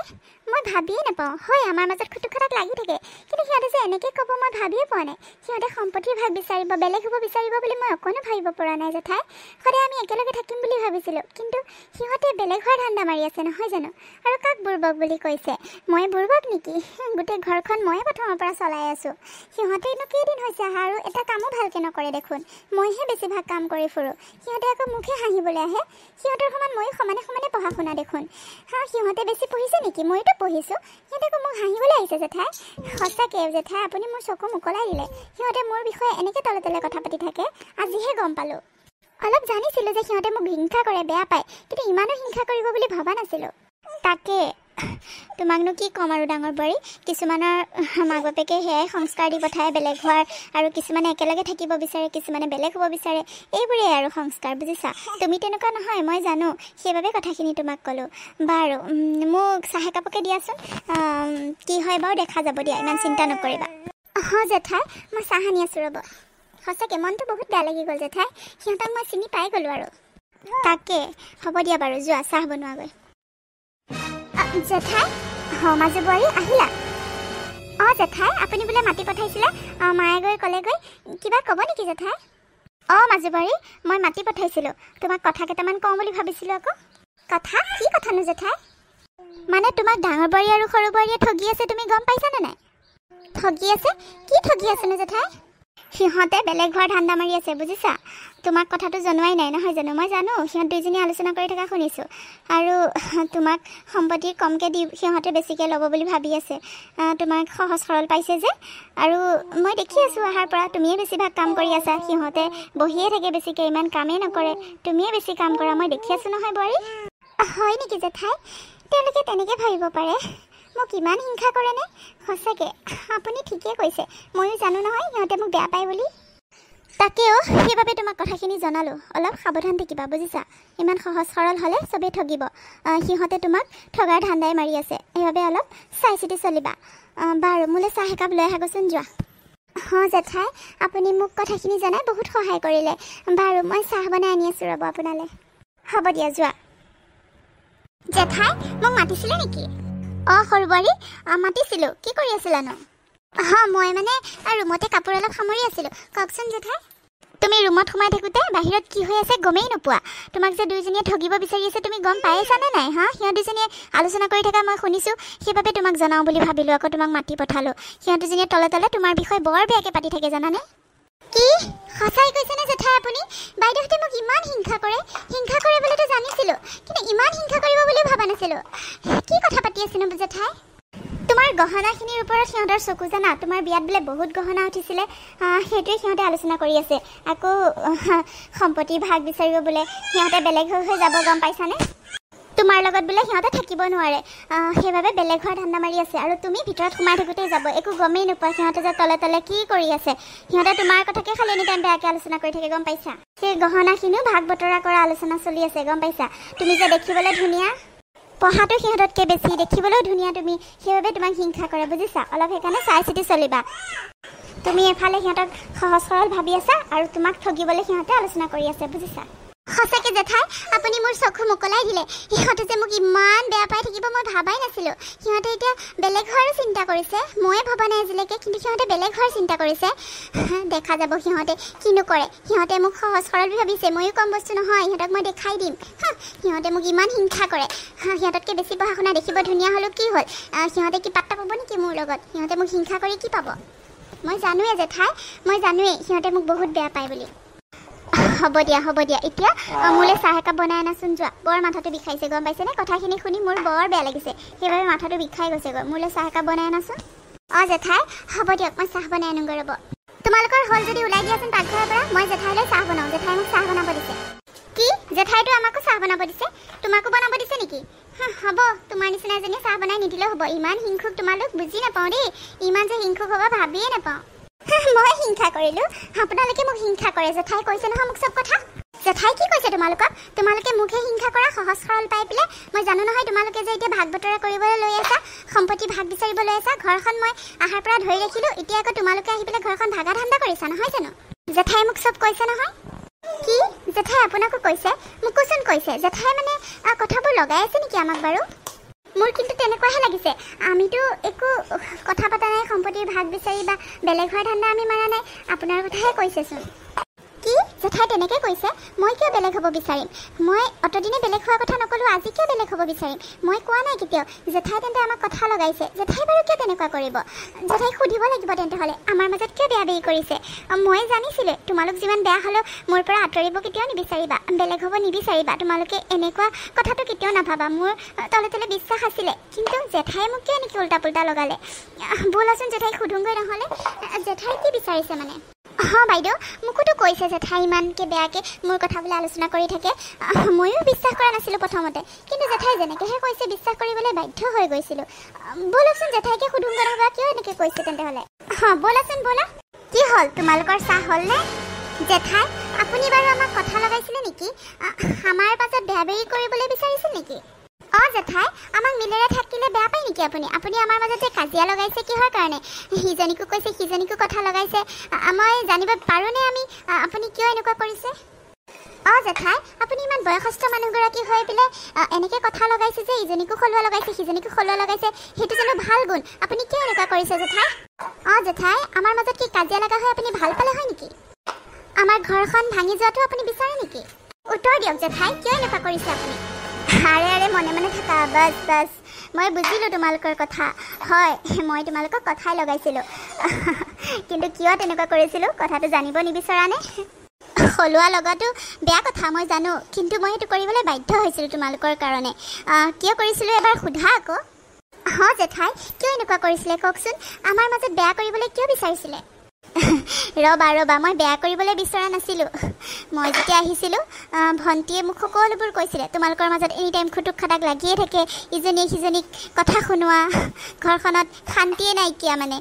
মই ভাবিয়ে নাপাওঁ। হয়, আমাৰ মাজত খুটুখাটাক লাগি থাকে, কিন্তু সিহঁতে যে এনেকৈ ক'ব মই ভাবিয়ে পোৱা নাই। সিহঁতে সম্পত্তিৰ ভাগ বিচাৰিব, বেলেগ হ'ব বিচাৰিব বুলি মই অকণো ভাবিব পৰা নাই জেঠাই। সদায় আমি একেলগে থাকিম বুলি ভাবিছিলোঁ, কিন্তু সিহঁতে বেলেগ হোৱাৰ ধান্দা মাৰি আছে নহয় জানো? আৰু কাক বুৰ্বক বুলি কৈছে? মই বুৰ্বক নেকি? গোটেই ঘৰখন ময়ে প্ৰথমৰ পৰা চলাই আছোঁ। সিহঁতেনো কেইদিন হৈছে আহা, আৰু এটা কামো ভালকৈ নকৰে দেখোন, মইহে বেছিভাগ কাম কৰি ফুৰোঁ। সিহঁতে আকৌ মুখে হাঁহিবলৈ আহে, সিহঁতৰ সমান ময়ো সমানে পঢ়া শুনা দেখোন। সিহঁতে বেছি পঢ়িছে নেকি? মইতো পঢ়িছোঁ, সিহঁতে আকৌ মোক হাঁহিবলৈ আহিছে জেঠাই। সঁচাকৈ জেঠাই, আপুনি মোৰ চকু মোকলাই দিলে। সিহঁতে মোৰ বিষয়ে এনেকৈ তলে তলে কথা পাতি থাকে, আজিহে গম পালোঁ। অলপ জানিছিলোঁ যে সিহঁতে মোক হিংসা কৰে, বেয়া পায়, কিন্তু ইমানো হিংসা কৰিব বুলি ভবা নাছিলোঁ। তাকে তোমাকনো কি ক'ম আৰু ডাঙৰ বোৱাৰী, কিছুমানৰ মাক বাপেকে সেয়াই সংস্কাৰ দি পঠায় বেলেগ হোৱাৰ, আৰু কিছুমানে একেলগে থাকিব বিচাৰে, কিছুমানে বেলেগ হ'ব বিচাৰে, এইবোৰেই আৰু সংস্কাৰ, বুজিছা? তুমি তেনেকুৱা নহয়, মই জানো, সেইবাবে কথাখিনি তোমাক ক'লোঁ। বাৰু মোক চাহ একাপকে দিয়াচোন, কি হয় বাৰু দেখা যাব দিয়া, ইমান চিন্তা নকৰিবা। জেঠাই, মই চাহ আনি আছোঁ ৰ'ব। সঁচাকৈ মনটো বহুত বেয়া লাগি গ'ল জেঠাই, সিহঁতক মই চিনি পাই গ'লোঁ আৰু। তাকে হ'ব দিয়া বাৰু, যোৱা চাহ বনোৱাগৈ। জেঠাই, মাজু বোৱাৰী আহিলা? জেঠাই, আপুনি বোলে মাতি পঠাইছিলে, মায়ে গৈ ক'লেগৈ, কিবা ক'ব নেকি জেঠাই? মাজু বোৱাৰী, মই মাতি পঠাইছিলোঁ, তোমাক কথা কেইটামান কওঁ বুলি ভাবিছিলোঁ আকৌ। কথা? কি কথানো জেঠাই? মানে তোমাক ডাঙৰ বোৱাৰী আৰু সৰু বোৱাৰীয়ে ঠগি আছে, তুমি গম পাইছানে নাই? ঠগি আছে? কি ঠগি আছেনো জেঠাই? সিহঁতে বেলেগ হোৱাৰ ধান্দা মাৰি আছে, বুজিছা? তোমাক কথাটো জনোৱাই নাই নহয় জানো? মই জানো, সিহঁত দুইজনীয়ে আলোচনা কৰি থকা শুনিছোঁ, আৰু তোমাক সম্পত্তি কমকৈ দি সিহঁতে বেছিকৈ ল'ব বুলি ভাবি আছে। তোমাক সহজ সৰল পাইছে যে, আৰু মই দেখি আছোঁ অহাৰ পৰা তুমিয়ে বেছিভাগ কাম কৰি আছা, সিহঁতে বহিয়ে থাকে বেছিকৈ, ইমান কামেই নকৰে, তুমিয়ে বেছি কাম কৰা, মই দেখি আছোঁ নহয় বোৱাৰী। হয় নেকি জেঠাই? তেওঁলোকে তেনেকৈ ভাবিব পাৰে, মোক ইমান হিংসা কৰেনে? সঁচাকৈ আপুনি ঠিকেই কৈছে, ময়ো জানো নহয় সিহঁতে মোক বেয়া পায় বুলি। তাকেও সেইবাবে তোমাক কথাখিনি জনালোঁ, অলপ সাৱধান থাকিবা, বুজিছা? ইমান সহজ সৰল হ'লে চবেই ঠগিব, সিহঁতে তোমাক ঠগাৰ ধান্দাই মাৰি আছে, সেইবাবে অলপ চাই চিতি চলিবা। বাৰু মোলৈ চাহ একাপ লৈ আহাগৈচোন, যোৱা। জেঠাই, আপুনি মোক কথাখিনি জনাই বহুত সহায় কৰিলে। বাৰু মই চাহ বনাই আনি আছোঁ ৰ'ব আপোনালৈ। হ'ব দিয়া, যোৱা। জেঠাই মোক মাতিছিলে নেকি? সৰু বোৱাৰী মাতিছিলোঁ। কি কৰি আছিলানো? মই মানে ৰুমতে কাপোৰ অলপ সামৰি আছিলোঁ। কওকচোন জেঠাই। তুমি ৰুমত সোমাই থাকোঁতে বাহিৰত কি হৈ আছে গমেই নোপোৱা? তোমাক যে দুইজনীয়ে ঠগিব বিচাৰি আছে তুমি গম পাইছানে নাই? সিহঁত দুজনীয়ে আলোচনা কৰি থকা মই শুনিছোঁ, সেইবাবে তোমাক জনাওঁ বুলি ভাবিলোঁ, আকৌ তোমাক মাতি পঠালোঁ। সিহঁত দুজনীয়ে তলে তলে তোমাৰ বিষয়ে বৰ বেয়াকৈ পাতি থাকে জানানে? কি সঁচাই কৈছেনে জেঠাই আপুনি? বাইদেউহঁতে মোক ইমান হিংসা কৰে বুলিতো জানিছিলোঁ, কিন্তু ইমান হিংসা কৰিব বুলি ভবা নাছিলোঁ। কি কথা পাতি আছেনো জেঠাই? তোমাৰ গহনাখিনিৰ ওপৰত সিহঁতৰ চকু জানা? তোমাৰ বিয়াত বোলে বহুত গহনা উঠিছিলে, সেইটোৱে সিহঁতে আলোচনা কৰি আছে। আকৌ সম্পত্তিৰ ভাগ বিচাৰিব বোলে, সিহঁতে বেলেগ হৈ যাব, গম পাইছানে? তোমাৰ লগত বোলে সিহঁতে থাকিব নোৱাৰে, সেইবাবে বেলেগ হোৱাৰ ধান্দা মাৰি আছে। আৰু তুমি ভিতৰত সোমাই থাকোঁতেই যাব, একো গমেই নোপোৱা সিহঁতে যে তলে তলে কি কৰি আছে। সিহঁতে তোমাৰ কথাকে খালি এনি টাইম বেয়াকৈ আলোচনা কৰি থাকে, গম পাইছা? সেই গহনাখিনিও ভাগ বতৰা কৰা আলোচনা চলি আছে, গম পাইছা? তুমি যে দেখিবলৈ ধুনীয়া, পঢ়াটো সিহঁততকৈ বেছি, দেখিবলৈও ধুনীয়া তুমি, সেইবাবে তোমাক হিংসা কৰে, বুজিছা? অলপ সেইকাৰণে চাই চিতি চলিবা। তুমি এফালে সিহঁতক সহজ সৰল ভাবি আছা আৰু তোমাক ঠগিবলৈ সিহঁতে আলোচনা কৰি আছে, বুজিছা? সঁচাকৈ জেঠাই আপুনি মোৰ চকু মোকলাই দিলে। সিহঁতে যে মোক ইমান বেয়া পাই থাকিব মই ভাবাই নাছিলোঁ। সিহঁতে এতিয়া বেলেগ হোৱাৰো চিন্তা কৰিছে, ময়ে ভবা নাই আজিলৈকে, কিন্তু সিহঁতে বেলেগ হোৱাৰ চিন্তা কৰিছে। দেখা যাব সিহঁতে কিনো কৰে। সিহঁতে মোক সহজ সৰল ভাবিছে, ময়ো কম বস্তু নহয়, সিহঁতক মই দেখাই দিম। সিহঁতে মোক ইমান হিংসা কৰে। সিহঁততকৈ বেছি পঢ়া শুনা, দেখিব ধুনীয়া হ'লেও কি হ'ল? সিহঁতে কি পাত্তা পাব নেকি মোৰ লগত? সিহঁতে মোক হিংসা কৰি কি পাব? মই জানোৱেই জেঠাই, মই জানোৱেই সিহঁতে মোক বহুত বেয়া পায় বুলি। হ'ব দিয়া এতিয়া মোলৈ চাহ একাপ বনাই আনাচোন, যোৱা। বৰ মাথাটো বিষাইছে, গম পাইছেনে? কথাখিনি শুনি মোৰ বৰ বেয়া লাগিছে, সেইবাবে মাথাটো বিষাই গৈছেগৈ। মোলৈ চাহ একাপ বনাই আনাচোন। জেঠাই হ'ব দিয়ক, মই চাহ বনাই আনোগৈ, ৰ'ব। তোমালোকৰ হ'ল যদি ওলাই দিয়াচোন পাকঘৰৰ পৰা, মই জেঠাইলৈ চাহ বনাওঁ। জেঠাই মোক চাহ বনাব দিছে। কি জেঠাইটো আমাকো চাহ বনাব দিছে? তোমাকো বনাব দিছে নেকি? হ'ব, তোমাৰ নিচিনা এজনীয়ে চাহ বনাই নিদিলেও হ'ব। ইমান হিংসুক তোমালোক, বুজি নাপাওঁ দেই। ইমান যে হিংসুক হ'ব ভাবিয়ে নাপাওঁ। মই হিংসা কৰিলোঁ? আপোনালোকে মোক হিংসা কৰে। জেঠাই কৈছে নহয় মোক চব কথা। জেঠাই কি কৈছে তোমালোকক? তোমালোকে মোকহে হিংসা কৰা, সহজ সৰল পাই পেলাই। মই জানো নহয় তোমালোকে যে এতিয়া ভাগ বতৰা কৰিবলৈ লৈ আছা, সম্পত্তি ভাগ বিচাৰিব লৈ আছা। ঘৰখন মই আহাৰ পৰা ধৰি ৰাখিলোঁ, এতিয়া আকৌ তোমালোকে আহি পেলাই ঘৰখন ভাগা ধান্দা কৰিছা, নহয় জানো? জেঠাই মোক চব কৈছে নহয়। কি জেঠাই আপোনাকো কৈছে? মোকোচোন কৈছে। জেঠাই মানে কথাবোৰ লগাই আছে নেকি আমাক বাৰু? মোৰ কিন্তু তেনেকুৱাহে লাগিছে। আমিতো একো কথা পতা নাই, সম্পত্তিৰ ভাগ বিচাৰি বা বেলেগ হোৱাৰ ধান্দা আমি মাৰা নাই। আপোনাৰ কথাহে কৈছেচোন। কি জেঠাই তেনেকৈ কৈছে? মই কিয় বেলেগ হ'ব বিচাৰিম? মই অতদিনে বেলেগ হোৱাৰ কথা নক'লোঁ, আজি কিয় বেলেগ হ'ব বিচাৰিম? মই কোৱা নাই কেতিয়াও। জেঠাই তেন্তে আমাক কথা লগাইছে। জেঠাই বাৰু কিয় তেনেকুৱা কৰিব? জেঠাইক সুধিব লাগিব তেন্তে হ'লে, আমাৰ মাজত কিয় বেয়া বেৰি কৰিছে? মই জানিছিলোঁ তোমালোক যিমান বেয়া হ'লেও মোৰ পৰা আঁতৰিব কেতিয়াও নিবিচাৰিবা, বেলেগ হ'ব নিবিচাৰিবা। তোমালোকে এনেকুৱা কথাটো কেতিয়াও নাভাবা। মোৰ তলে তলে বিশ্বাস আছিলে, কিন্তু জেঠাই মোক কিয় এনেকৈ উল্টা পুল্টা লগালে? ব'লাচোন জেঠাইক সুধোঁগৈ নহ'লে। জেঠাই কি বিচাৰিছে মানে? বাইদেউ মোকোতো কৈছে জেঠাই ইমানকৈ বেয়াকৈ মোৰ কথা বোলে আলোচনা কৰি থাকে। ময়ো বিশ্বাস কৰা নাছিলোঁ প্ৰথমতে, কিন্তু জেঠাই যেনেকৈহে কৈছে বিশ্বাস কৰিবলৈ বাধ্য হৈ গৈছিলোঁ। ব'লকচোন জেঠাইকে সুধোঁগৈ নহ'বা, কিয় এনেকৈ কৈছে তেন্তে হ'লে। ব'লাচোন ব'লা। কি হ'ল তোমালোকৰ চাহ হ'লনে? জেঠাই আপুনি বাৰু আমাক কথা লগাইছিলে নেকি? আমাৰ মাজত বেয়া বেৰি কৰিবলৈ বিচাৰিছিল নেকি? জেঠাই আমাক মিলেৰে থাকিলে বেয়া পায় নেকি আপুনি? আপুনি আমাৰ মাজতে কাজিয়া লগাইছে কিহৰ কাৰণে? সিজনীকো কৈছে সিজনীকো কথা লগাইছে। মই জানিব পাৰোঁনে আপুনি কিয় এনেকুৱা কৰিছে? জেঠাই আপুনি ইমান বয়সস্থ মানুহগৰাকী হৈ পেলাই এনেকৈ কথা লগাইছে যে, ইজনীকো খলোৱা লগাইছে সিজনীকো খলোৱা লগাইছে, সেইটো জানো ভাল গুণ? আপুনি কিয় এনেকুৱা কৰিছে জেঠাই? জেঠাই আমাৰ মাজত কি কাজিয়া লগা হৈ আপুনি ভাল পালে হয় নেকি? আমাৰ ঘৰখন ভাঙি যোৱাটো আপুনি বিচাৰে নেকি? উত্তৰ দিয়ক জেঠাই, কিয় এনেকুৱা কৰিছে আপুনি? আৰে মনে মনে থাকা, বাছ মই বুজিলোঁ তোমালোকৰ কথা। হয় মই তোমালোকক কথাই লগাইছিলোঁ, কিন্তু কিয় তেনেকুৱা কৰিছিলোঁ কথাটো জানিব নিবিচৰানে? খলোৱা লগাটো বেয়া কথা মই জানো, কিন্তু মই সেইটো কৰিবলৈ বাধ্য হৈছিলোঁ তোমালোকৰ কাৰণে। কিয় কৰিছিলোঁ এবাৰ সোধা আকৌ। জেঠাই কিয় এনেকুৱা কৰিছিলে কওকচোন? আমাৰ মাজত বেয়া কৰিবলৈ কিয় বিচাৰিছিলে? ৰ'বা মই বেয়া কৰিবলৈ বিচৰা নাছিলোঁ। মই যেতিয়া আহিছিলোঁ ভণ্টিয়ে মোক সকলোবোৰ কৈছিলে তোমালোকৰ মাজত এনি টাইম খুটুক খাটাক লাগিয়ে থাকে, ইজনীয়ে সিজনীক কথা শুনোৱা, ঘৰখনত শান্তিয়ে নাইকিয়া, মানে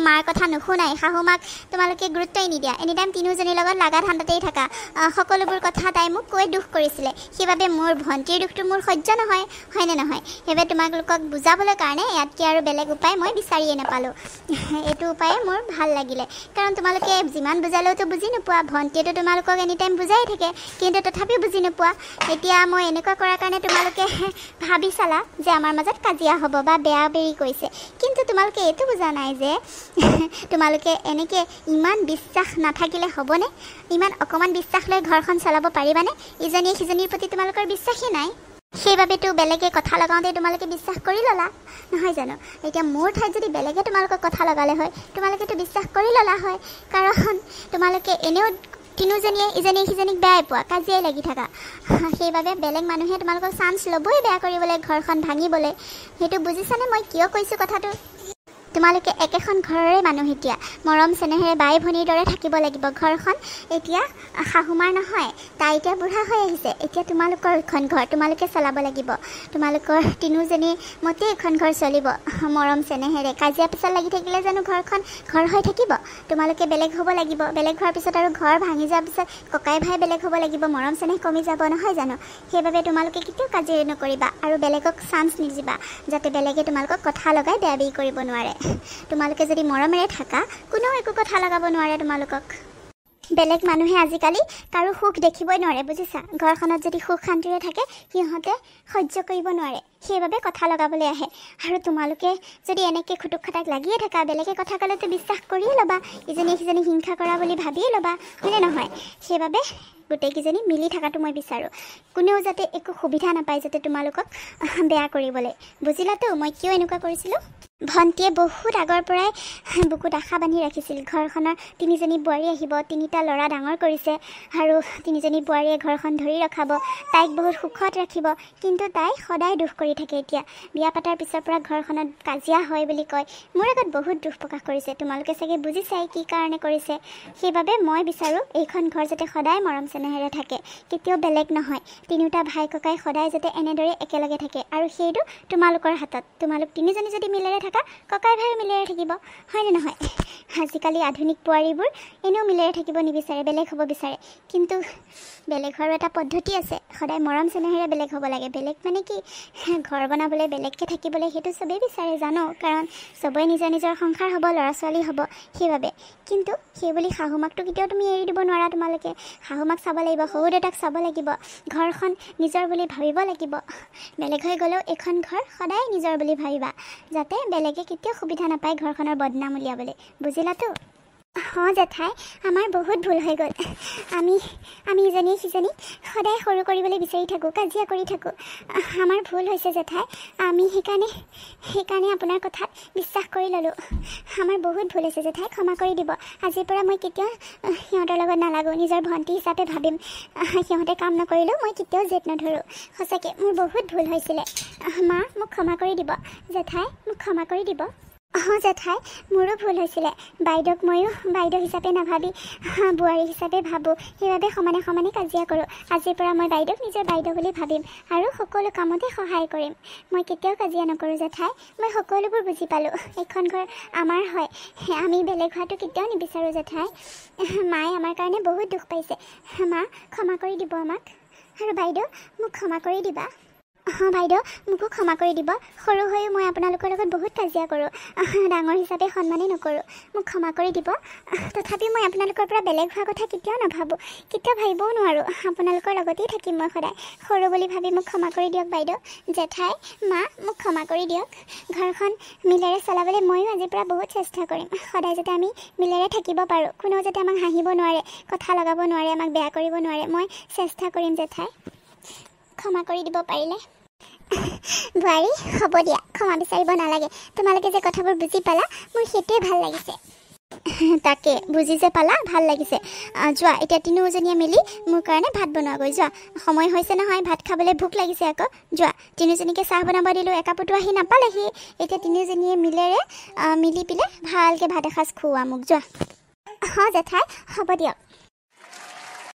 মাৰ কথা নুশুনাই, শাহু মাক তোমালোকে গুৰুত্বই নিদিয়া, এনি টাইম তিনিওজনীৰ লগত লাগা ধান্দাতেই থাকা, সকলোবোৰ কথা তাই মোক কৈ দুখ কৰিছিলে। সেইবাবে মোৰ ভণ্টিৰ দুখটো মোৰ সহ্য নহয়, হয়নে নহয়? সেইবাবে তোমালোকক বুজাবলৈ কাৰণে ইয়াতকৈ আৰু বেলেগ উপায় মই বিচাৰিয়ে নাপালোঁ। এইটো উপায়ে মোৰ ভাল লাগিলে। কাৰণ তোমালোকে যিমান বুজালেওতো বুজি নোপোৱা ভণ্টিয়েতো তোমালোকক এনি টাইম বুজাই থাকে কিন্তু তথাপিও বুজি নোপোৱা এতিয়া মই এনেকুৱা কৰাৰ কাৰণে তোমালোকে ভাবি চালা যে আমাৰ মাজত কাজিয়া হ'ব বা বেয়া বেৰি কৰিছে কিন্তু তোমালোকে এইটো বুজা নাই যে তোমালোকে এনেকৈ ইমান বিশ্বাস নাথাকিলে হ'বনে ইমান অকণমান বিশ্বাস লৈ ঘৰখন চলাব পাৰিবানে ইজনীয়ে সিজনীৰ প্ৰতি তোমালোকৰ বিশ্বাসেই নাই সেইবাবেতো বেলেগে কথা লগাওঁতে তোমালোকে বিশ্বাস কৰি ল'লা নহয় জানো এতিয়া মোৰ ঠাইত যদি বেলেগে তোমালোকক কথা লগালে হয় তোমালোকেতো বিশ্বাস কৰি ল'লা হয় কাৰণ তোমালোকে এনেও তিনিজনীয়ে ইজনীয়ে সিজনীক বেয়াই পোৱা কাজিয়াই লাগি থাকা সেইবাবে বেলেগ মানুহে তোমালোকক চান্স ল'বই বেয়া কৰিবলৈ ঘৰখন ভাঙিবলৈ সেইটো বুজিছানে মই কিয় কৈছোঁ কথাটো তোমালোকে একেখন ঘৰৰে মানুহ এতিয়া মৰম চেনেহেৰে বাই ভনীৰ দৰে থাকিব লাগিব ঘৰখন এতিয়া শাহুমাৰ নহয় তাই এতিয়া বুঢ়া হৈ আহিছে এতিয়া তোমালোকৰ এখন ঘৰ তোমালোকে চলাব লাগিব তোমালোকৰ তিনিজনীৰ মতে এখন ঘৰ চলিব মৰম চেনেহেৰে কাজিয়া পিছত লাগি থাকিলে জানো ঘৰখন ঘৰ হৈ থাকিব তোমালোকে বেলেগ হ'ব লাগিব বেলেগ হোৱাৰ পিছত আৰু ঘৰ ভাঙি যোৱাৰ পিছত ককাই ভাই বেলেগ হ'ব লাগিব মৰম চেনেহ কমি যাব নহয় জানো সেইবাবে তোমালোকে কেতিয়াও কাজিয়া নকৰিবা আৰু বেলেগক চান্স নিদিবা যাতে বেলেগে তোমালোকক কথা লগাই বেয়া বেৰি কৰিব নোৱাৰে তোমালোকে যদি মৰমেৰে থাকা কোনো একো কথা লগাব নোৱাৰে তোমালোকক বেলেগ মানুহে আজিকালি কাৰো সুখ দেখিবই নোৱাৰে বুজিছা ঘৰখনত যদি সুখ শান্তিৰে থাকে সিহঁতে সহ্য কৰিব নোৱাৰে সেইবাবে কথা লগাবলৈ আহে আৰু তোমালোকে যদি এনেকৈ খুটুক খাটাক লাগিয়ে থাকা বেলেগে কথা ক'লেতো বিশ্বাস কৰিয়ে ল'বা ইজনীয়ে সিজনী হিংসা কৰা বুলি ভাবিয়ে ল'বা হয়নে নহয় সেইবাবে গোটেইকেইজনী মিলি থকাটো মই বিচাৰোঁ কোনেও যাতে একো সুবিধা নাপায় যাতে তোমালোকক বেয়া কৰিবলৈ বুজিলাতো মই কিয় এনেকুৱা কৰিছিলোঁ ভণ্টিয়ে বহুত আগৰ পৰাই বুকুত আশা বান্ধি ৰাখিছিল ঘৰখনৰ তিনিজনী বোৱাৰী আহিব তিনিটা ল'ৰা ডাঙৰ কৰিছে আৰু তিনিজনী বোৱাৰীয়ে ঘৰখন ধৰি ৰখাব তাইক বহুত সুখত ৰাখিব কিন্তু তাই সদায় দুখ কৰি থাকে এতিয়া বিয়া পাতাৰ পিছৰ পৰা ঘৰখনত কাজিয়া হয় বুলি কয় মোৰ আগত বহুত দুখ প্ৰকাশ কৰিছে তোমালোকে চাগে বুজিছাই কি কাৰণে কৰিছে সেইবাবে মই বিচাৰোঁ এইখন ঘৰ যাতে সদায় মৰম চেনেহেৰে থাকে কেতিয়াও বেলেগ নহয় তিনিওটা ভাই ককাই সদায় যাতে এনেদৰে একেলগে থাকে আৰু সেইটো তোমালোকৰ হাতত তোমালোক তিনিজনী যদি মিলেৰে থাকা ককাই ভাই মিলেৰে থাকিব হয়নে নহয় আজিকালি আধুনিক বোৱাৰীবোৰ এনেও মিলেৰে থাকিব নিবিচাৰে বেলেগ হ'ব বিচাৰে কিন্তু বেলেগ হোৱাৰ এটা পদ্ধতি আছে সদায় মৰম চেনেহেৰে বেলেগ হ'ব লাগে বেলেগ মানে কি ঘৰ বনাবলৈ বেলেগকৈ থাকিবলৈ সেইটো চবেই বিচাৰে জানো কাৰণ চবেই নিজৰ নিজৰ সংসাৰ হ'ব ল'ৰা ছোৱালী হ'ব সেইবাবে কিন্তু সেইবুলি শাহুমাকটো কেতিয়াও তুমি এৰি দিব নোৱাৰা তোমালোকে শাহুমাক চাব লাগিব শহুৰ দেউতাক চাব লাগিব ঘৰখন নিজৰ বুলি ভাবিব লাগিব বেলেগ হৈ গ'লেও এখন ঘৰ সদায় নিজৰ বুলি ভাবিবা যাতে বেলেগে কেতিয়াও সুবিধা নাপায় ঘৰখনৰ বদনাম উলিয়াবলৈ বুজিলাতো অঁ জেঠাই আমাৰ বহুত ভুল হৈ গ'ল আমি ইজনীয়ে সিজনীক সদায় সৰু কৰিবলৈ বিচাৰি থাকোঁ কাজিয়া কৰি থাকোঁ আমাৰ ভুল হৈছে জেঠাই আমি সেইকাৰণে আপোনাৰ কথাত বিশ্বাস কৰি ল'লোঁ আমাৰ বহুত ভুল হৈছে জেঠাই ক্ষমা কৰি দিব আজিৰ পৰা মই কেতিয়াও সিহঁতৰ লগত নালাগোঁ নিজৰ ভণ্টি হিচাপে ভাবিম সিহঁতে কাম নকৰিলেও মই কেতিয়াও জেদ নধৰোঁ সঁচাকৈ মোৰ বহুত ভুল হৈছিলে মা মোক ক্ষমা কৰি দিব জেঠাই মোক ক্ষমা কৰি দিব অঁ জেঠাই মোৰো ভুল হৈছিলে বাইদেউক ময়ো বাইদেউ হিচাপে নাভাবি বোৱাৰী হিচাপে ভাবোঁ সেইবাবে সমানে সমানে কাজিয়া কৰোঁ আজিৰ পৰা মই বাইদেউক নিজৰ বাইদেউ বুলি ভাবিম আৰু সকলো কামতে সহায় কৰিম মই কেতিয়াও কাজিয়া নকৰোঁ জেঠাই মই সকলোবোৰ বুজি পালোঁ এইখন ঘৰ আমাৰ হয় আমি বেলেগ হোৱাটো কেতিয়াও নিবিচাৰোঁ জেঠাই মায়ে আমাৰ কাৰণে বহুত দুখ পাইছে মা ক্ষমা কৰি দিব আমাক আৰু বাইদেউ মোক ক্ষমা কৰি দিবা অঁ বাইদেউ মোকো ক্ষমা কৰি দিব সৰু হৈও মই আপোনালোকৰ লগত বহুত কাজিয়া কৰোঁ ডাঙৰ হিচাপে সন্মানেই নকৰোঁ মোক ক্ষমা কৰি দিব তথাপি মই আপোনালোকৰ পৰা বেলেগ হোৱা কথা কেতিয়াও নাভাবোঁ কেতিয়াও ভাবিবও নোৱাৰোঁ আপোনালোকৰ লগতেই থাকিম মই সদায় সৰু বুলি ভাবি মোক ক্ষমা কৰি দিয়ক বাইদেউ জেঠাই মা মোক ক্ষমা কৰি দিয়ক ঘৰখন মিলেৰে চলাবলৈ ময়ো আজিৰ পৰা বহুত চেষ্টা কৰিম সদায় যাতে আমি মিলেৰে থাকিব পাৰোঁ কোনেও যাতে আমাক হাঁহিব নোৱাৰে কথা লগাব নোৱাৰে আমাক বেয়া কৰিব নোৱাৰে মই চেষ্টা কৰিম জেঠাই ক্ষমা কৰি দিব পাৰিলে বোৱাৰী হ'ব দিয়া ক্ষমা বিচাৰিব নালাগে তোমালোকে যে কথাবোৰ বুজি পালা মোৰ সেইটোৱে ভাল লাগিছে তাকে বুজি যে পালা ভাল লাগিছে যোৱা এতিয়া তিনিওজনীয়ে মিলি মোৰ কাৰণে ভাত বনোৱাগৈ যোৱা সময় হৈছে নহয় ভাত খাবলৈ ভোক লাগিছে আকৌ যোৱা তিনিওজনীকে চাহ বনাব দিলোঁ একাপতো আহি নাপালেহি এতিয়া তিনিওজনীয়ে মিলি পেলাই ভালকৈ ভাত এসাঁজ খুওৱা মোক যোৱা অঁ জেঠাই হ'ব দিয়ক